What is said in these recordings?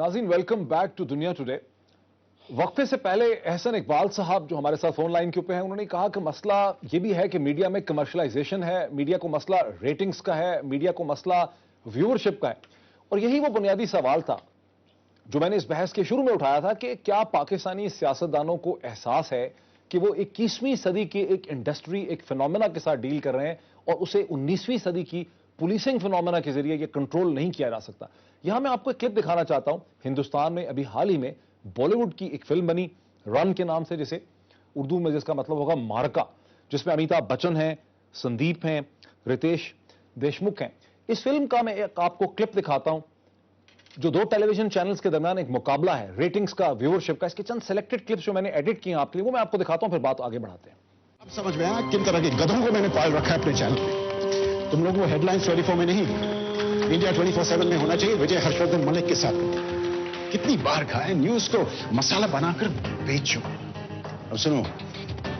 नाज़रीन welcome back to दुनिया today. वक्फे से पहले एहसन इकबाल साहब जो हमारे साथ फोन लाइन के ऊपर हैं, उन्होंने कहा कि मसला ये भी है कि मीडिया में कमर्शलाइजेशन है, मीडिया को मसला रेटिंग्स का है, मीडिया को मसला व्यूअरशिप का है। और यही वो बुनियादी सवाल था जो मैंने इस बहस के शुरू में उठाया था कि क्या पाकिस्तानी सियासतदानों को एहसास है कि वो 21वीं सदी की एक इंडस्ट्री, एक फिनोमेना के साथ डील कर रहे हैं और उसे 19वीं सदी की पुलिसिंग फिनोमेना के जरिए ये कंट्रोल नहीं किया जा सकता। यहां मैं आपको एक क्लिप दिखाना चाहता हूं। हिंदुस्तान में अभी हाल ही में बॉलीवुड की एक फिल्म बनी रन के नाम से, जिसे उर्दू में जिसका मतलब होगा मार्का, जिसमें अमिताभ बच्चन हैं, संदीप हैं, रितेश देशमुख हैं। इस फिल्म का मैं एक आपको क्लिप दिखाता हूं जो दो टेलीविजन चैनल्स के दरमियान एक मुकाबला है रेटिंग्स का, व्यूअरशिप का। इसके चंद सेलेक्टेड क्लिप्स जो मैंने एडिट किए हैं आपके लिए, वो मैं आपको दिखाता हूं, फिर बात आगे बढ़ाते हैं। अब समझ में आया किन तरह के गधों को मैंने पाल रखा है अपने चैनल में। तुम लोगों को हेडलाइंस 24 में नहीं, इंडिया 24/7 में होना चाहिए विजय हर्षवर्धन मलिक के साथ। कितनी बार कहा है न्यूज को मसाला बनाकर बेचो। अब सुनो,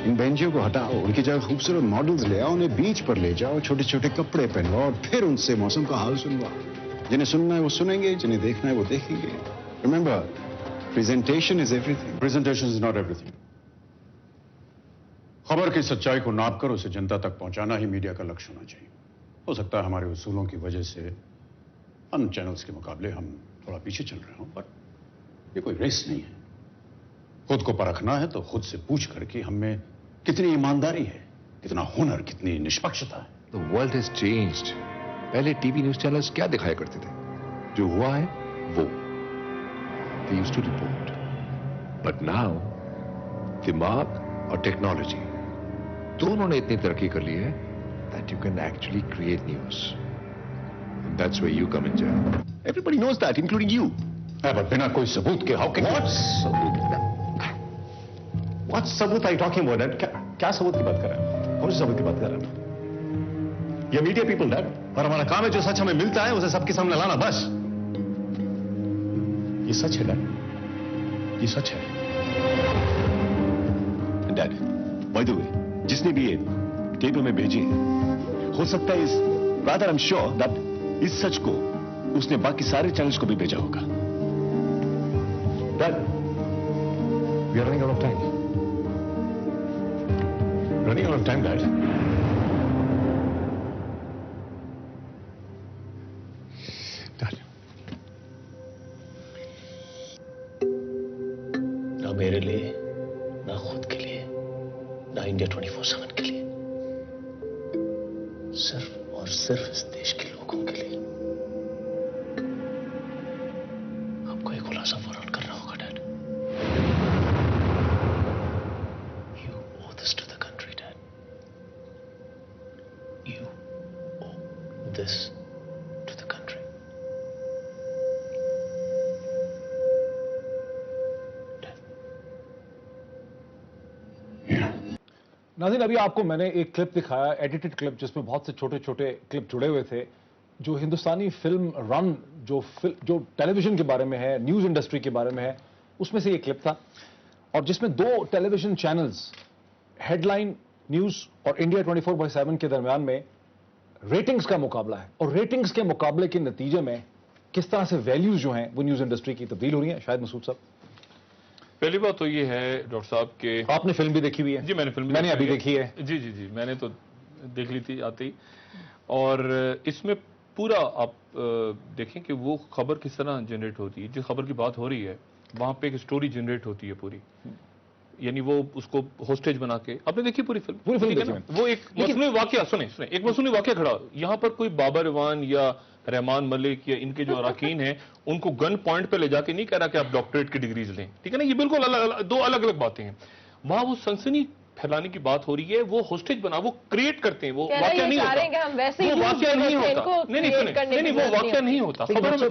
इन बेंचियों को हटाओ, उनकी जगह खूबसूरत मॉडल्स ले आओ, उन्हें बीच पर ले जाओ, छोटे छोटे कपड़े पहनवाओ और फिर उनसे मौसम का हाल सुनवाओ। जिन्हें सुनना है वो सुनेंगे, जिन्हें देखना है वो देखेंगे। Remember, presentation is everything. Presentation is not everything. खबर की सच्चाई को नाप कर उसे जनता तक पहुंचाना ही मीडिया का लक्ष्य होना चाहिए। हो सकता है हमारे उसूलों की वजह से अन्य चैनल्स के मुकाबले हम थोड़ा पीछे चल रहे हों, पर ये कोई रेस नहीं है। खुद को परखना है तो खुद से पूछ कर कि हम में कितनी ईमानदारी है, कितना हुनर, कितनी निष्पक्षता है। The world has changed. पहले टीवी न्यूज चैनल्स क्या दिखाया करते थे? जो हुआ है वो। They used to report. But now, दिमाग और टेक्नोलॉजी दोनों ने इतनी तरक्की कर ली है that you can actually create news. And that's where you come in, Jay. Everybody knows that, including you. पर बिना कोई सबूत के how can you? What सबूत? What सबूत are you talking about, Dad? क्या सबूत की बात कर रहे हैं? कौन सी सबूत की बात कर रहे हैं? ये मीडिया पीपल, डैड, और हमारा काम है जो सच हमें मिलता है उसे सबके सामने लाना, बस। ये सच है, डैड, ये सच है। डैड, बाय द वे, जिसने भी ये टेबल में भेजी है, हो सकता है rather I'm sure that इस सच को उसने बाकी सारे चैनल्स को भी भेजा होगा। Dad, we are running out of time. Running out of time, Dad. ना मेरे लिए, ना खुद के लिए, ना इंडिया 24/7 के लिए, सिर्फ और सिर्फ इस देश के लोगों के लिए। आपको एक खुलासा फौरन करना होगा, dad. You owe this to the country, Dad. You owe this to the country. नाज़रीन, अभी आपको मैंने एक क्लिप दिखाया, एडिटेड क्लिप, जिसमें बहुत से छोटे छोटे क्लिप जुड़े हुए थे जो हिंदुस्तानी फिल्म रन, जो टेलीविजन के बारे में है, न्यूज़ इंडस्ट्री के बारे में है, उसमें से ये क्लिप था। और जिसमें दो टेलीविजन चैनल्स, हेडलाइन न्यूज़ और इंडिया 24/7 के दरमियान में रेटिंग्स का मुकाबला है। और रेटिंग्स के मुकाबले के नतीजे में किस तरह से वैल्यूज जो हैं वो न्यूज़ इंडस्ट्री की तब्दील हो रही हैं। शायद मसूद साहब, पहली बात तो ये है डॉक्टर साहब के, आपने फिल्म भी देखी हुई है? जी, मैंने अभी देखी है। जी, मैंने तो देख ली थी आते ही। और इसमें पूरा आप देखें कि वो खबर किस तरह जनरेट होती है। जिस खबर की बात हो रही है वहां पे एक स्टोरी जनरेट होती है पूरी, यानी वो उसको होस्टेज बना के, आपने देखी पूरी फिल्म ठीक है ना? वो एक मसनूई वाकया, सुने, एक मसनूई वाकया खड़ा, यहाँ पर कोई बाबर इवान या रहमान मलिक या इनके जो अरकान हैं उनको गन पॉइंट पे ले जाके नहीं कह रहा कि आप डॉक्टरेट की डिग्रीज लें, ठीक है ना? ये बिल्कुल दो अलग अलग बातें हैं। वहां वो सनसनी फैलाने की बात हो रही है, वो होस्टेज बना, वो क्रिएट करते हैं, वो वाकया नहीं होता, वो वाकया नहीं होता। नहीं, वो वाकया नहीं होता। खबर में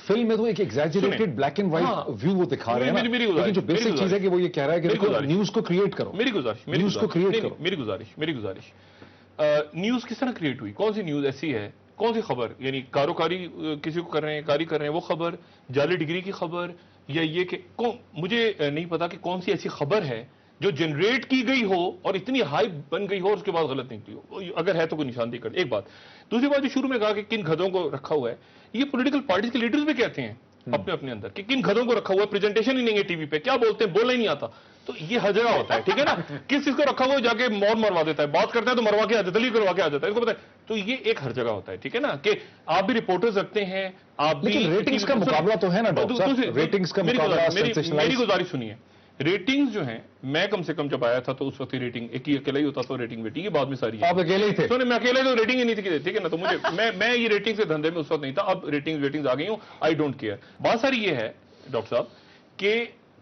फिल्म में तो एक exaggerated black and white view वो दिखा रहे हैं, लेकिन जो बेसिक चीज है कि वो ये कह रहा है कि न्यूज को क्रिएट करो। मेरी गुजारिश, मेरी गुजारिश, न्यूज किस तरह क्रिएट हुई? कौन सी न्यूज ऐसी है, कौन सी खबर, यानी कारोकारी किसी को कर रहे हैं, कारी कर रहे हैं, वो खबर, जाली डिग्री की खबर, या ये कि मुझे नहीं पता कि कौन सी ऐसी खबर है जो जनरेट की गई हो और इतनी हाई बन गई हो और उसके बाद गलत निकली हो, अगर है तो कोई निशानदेही कर। एक बात। दूसरी बात, जो शुरू में कहा कि किन गधों को रखा हुआ है, ये पॉलिटिकल पार्टीज के लीडर्स भी कहते हैं अपने अपने अंदर कि किन गधों को रखा हुआ है, प्रेजेंटेशन ही नहीं है टीवी पे, क्या बोलते हैं बोलना ही नहीं आता। तो ये हर जगह होता है, ठीक है ना। किस चीज को रखा हुआ है, जाके मौत मरवा देता है, बात करता है तो मरवा के आ जाता है, करवा के आ जाता है, इसको पता है। तो ये एक हर जगह होता है, ठीक है ना, कि आप भी रिपोर्टर्स रखते हैं, आप भी लेकिन रेटिंग्स का मुकाबला तो है ना डॉक्टर साहब, रेटिंग्स का मुकाबला। मेरी गुजारिश सुनिए, रेटिंग्स जो हैं, मैं कम से कम जब आया था तो उस वक्त की रेटिंग एक ही अकेला ही होता था, रेटिंग वेटिंग, ये बाद में सारी आप अकेले ही थे? सुनिए, मैं अकेले तो रेटिंग ही नहीं थी, ठीक है ना। तो मुझे मैं ये रेटिंग के धंधे में उस वक्त नहीं था, अब रेटिंग्स आ गई हूं, आई डोंट केयर। बात सारी ये है डॉक्टर साहब कि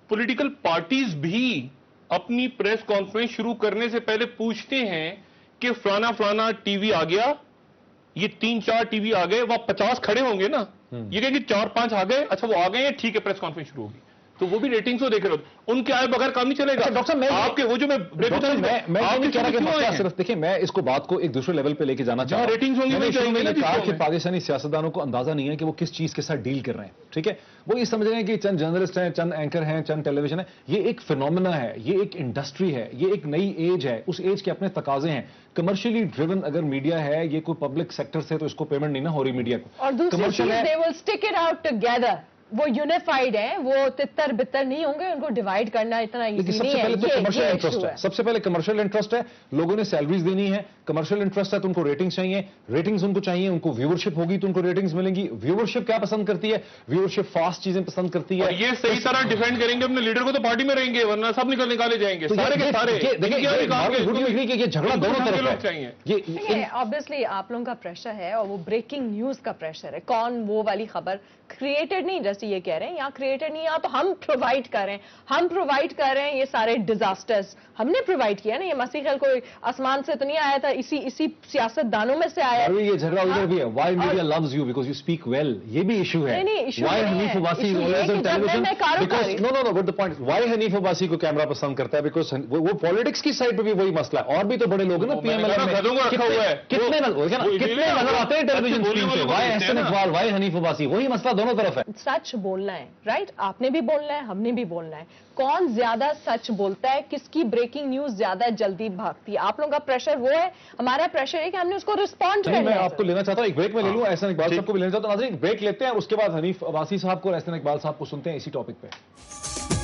पॉलिटिकल पार्टीज भी अपनी प्रेस कॉन्फ्रेंस शुरू करने से पहले पूछते हैं कि फलाना फलाना टीवी आ गया, ये 3-4 टीवी आ गए, वह 50 खड़े होंगे ना, ये कहेंगे 4-5 आ गए, अच्छा वो आ गए हैं, ठीक है, प्रेस कॉन्फ्रेंस शुरू होगी। तो वो भी रेटिंग्स को देख रहे हो, उनके आए बगैर काम नहीं चलेगा। डॉक्टर साहब, आपके वो जो मैं नहीं कह रहा कि मसला सिर्फ, देखिए मैं इसको बात को एक दूसरे लेवल पे लेके जाना चाह रहा हूं। रेटिंग्स होंगी, मैंने कहा कि पाकिस्तानी सियासतदानों को अंदाजा नहीं है कि वो किस चीज के साथ डील कर रहे हैं, ठीक है। वो ये समझ रहे हैं कि चंद जर्नलिस्ट हैं, चंद एंकर हैं, चंद टेलीविजन है। ये एक फिनोमेना है, ये एक इंडस्ट्री है, ये एक नई एज है, उस एज के अपने तकाजे हैं। कमर्शियली ड्रिवन अगर मीडिया है, ये कोई पब्लिक सेक्टर से तो इसको पेमेंट नहीं ना हो रही मीडिया को। और दूसरी चीज, they will stick it out together, वो यूनिफाइड है, वो तितर बितर नहीं होंगे, उनको डिवाइड करना इतना इजी नहीं है। सबसे पहले तो कमर्शियल इंटरेस्ट है, सबसे पहले कमर्शियल इंटरेस्ट है, लोगों ने सैलरीज देनी है, कमर्शियल इंटरेस्ट है तो उनको रेटिंग्स चाहिए, रेटिंग्स उनको चाहिए, उनको व्यूवरशिप होगी तो उनको रेटिंग्स मिलेंगी। व्यूवरशिप क्या पसंद करती है? व्यूवरशिप फास्ट चीजें पसंद करती है। ये सही तरह डिफेंड करेंगे अपने लीडर को तो पार्टी में रहेंगे, वरना सब निकाले जाएंगे सारे के सारे। ये झगड़ा दोनों तरफ चाहिए। ये ऑब्वियसली आप लोगों का प्रेशर है और वो ब्रेकिंग न्यूज का प्रेशर है। कौन वो वाली खबर क्रिएटेड नहीं, जैसे ये कह रहे हैं, यहाँ क्रिएटेड नहीं, यहाँ तो हम प्रोवाइड कर रहे हैं, हम प्रोवाइड कर रहे हैं। ये सारे डिजास्टर्स हमने प्रोवाइड किया ना, ये मसीह खैल कोई आसमान से तो नहीं आया था, इसी सियासतदानों में से आया। ये झगड़ा उधर भी है, why media loves you because you speak well, ये भी इशू है। नहीं, issue why Hanif Abbasi is always on television because no but the point, why Hanif Abbasi को कैमरा पसंद करता है बिकॉज वो पॉलिटिक्स की साइड पे भी वही मसला है। और भी तो बड़े लोग हैं ना पीएमएल में, कितने नजर आते हैं टेलीविजन स्क्रीन पे, व्हाई एहसन इकबाल, व्हाई हनीफ अब्बासी, वही मसला दोनों तरफ है। सच बोलना है, राइट? आपने भी बोलना है, हमने भी बोलना है। कौन ज्यादा सच बोलता है, किसकी ब्रेकिंग न्यूज ज्यादा जल्दी भागती है? आप लोगों का प्रेशर वो है, हमारा प्रेशर है कि हमने उसको रिस्पॉन्ड करना है। मैं आपको लेना चाहता हूं, एक ब्रेक में ले लूं, एहसन इकबाल साहब को भी लेना चाहता हूं। नाज़रीन, ब्रेक लेते हैं और उसके बाद हनीफ अब्बासी साहब को और एहसन इकबाल साहब को सुनते हैं इसी टॉपिक पे।